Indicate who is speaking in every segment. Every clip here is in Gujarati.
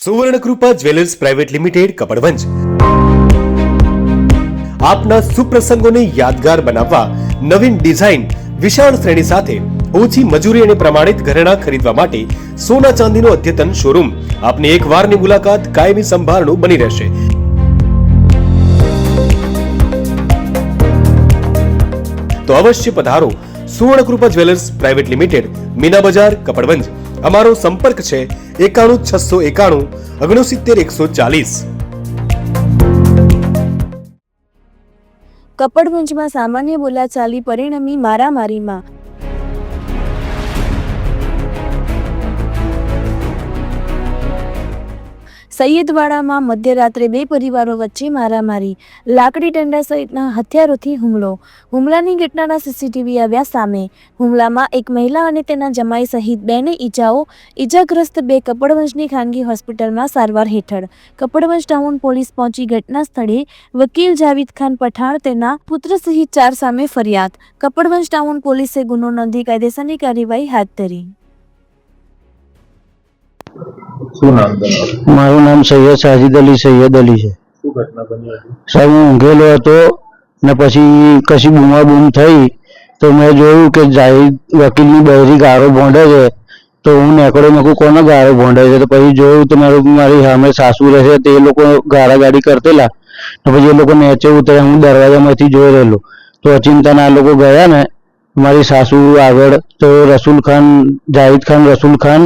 Speaker 1: Suvarnakrupa jewellers private limited Kapadvanj આપના સુપ્રસંગોને યાદગાર બનાવવા નવીન ડિઝાઇન વિશાળ શ્રેણી સાથે ઓછી મજૂરી અને પ્રમાણિત ઘરેણાં ખરીદવા માટે સોના ચાંદીનો અદ્યતન શોરૂમ આપની એક વારની મુલાકાત કાયમી સંભાળનું બની રહેશે। તો અવશ્ય પધારો Suvarnakrupa jewellers private limited, Meena બજાર, કપડવંજ। અમારો સંપર્ક છે 91 691 69 140।
Speaker 2: કપડવંજમાં સામાન્ય બોલાચાલી પરિણમી મારામારીમાં। સૈયદવાડામાં મધ્યરાત્રે બે પરિવારો વચ્ચે મારામારી, લાકડી ડંડા સહિતના હથિયારોથી હુમલો। હુમલાની ઘટનાના સીસીટીવી આવ્યા સામે। હુમલામાં એક મહિલા અને તેના જમાઈ સહિત બેને ઈજાઓ। ઈજાગ્રસ્ત બે કપડવંજની ખાનગી હોસ્પિટલમાં સારવાર હેઠળ। કપડવંજ ટાઉન પોલીસ પહોંચી ઘટના સ્થળે વકીલ જાવીદ ખાન પઠાણ, તેના પુત્ર સહિત 4 સામે ફરિયાદ। કપડવંજ ટાઉન પોલીસે ગુનો નોંધી કાયદેસરની કાર્યવાહી હાથ ધરી।
Speaker 3: મારું નામ સૈયદ સાજિદ અલી છે। સાહેબ હું ઊંઘેલો હતો ને પછી કશી બૂમાબૂમ થઈ તો મેં જોયું કે જાહિદ વકીલની બહેરી ગારો ભોંડે છે, તો હું નીકળ્યો, મેં કહ્યું કોનો ગારો ભોંડે છે? તો પછી જોયું તો મારી સામે સાસુ રહે તે લોકો ગાળાગાળી કરતેલા, તો પછી એ લોકો નીચે ઉતર્યા, હું દરવાજામાંથી જોઈ રહેલો, તો અચિંતાના આ લોકો ગયા ને મારી સાસુ આગળ, તો જાહિદ ખાન રસૂલ ખાન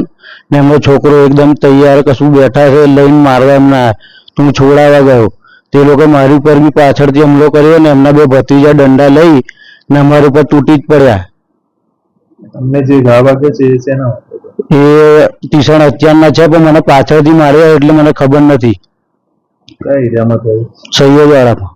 Speaker 3: ને એમનો છોકરો એકદમ તૈયાર કશું બેઠા છે લઈને મારવા એમના, તો હું છોડાવવા ગયો, તે લોકો મારી ઉપર બી પાછળથી હુમલો કર્યો ને એમના બે ભત્રીજા દંડા લઈ ને અમારી ઉપર તૂટી જ પડ્યા।
Speaker 4: તમને જે ઘા વાગે છે એ શેના?
Speaker 3: એ તીસણ હત્યાના છે, પણ મને પાછળથી માર્યા એટલે મને ખબર નથી।
Speaker 4: કયા એરિયામાં થયું?
Speaker 3: સૈયદવાડામાં।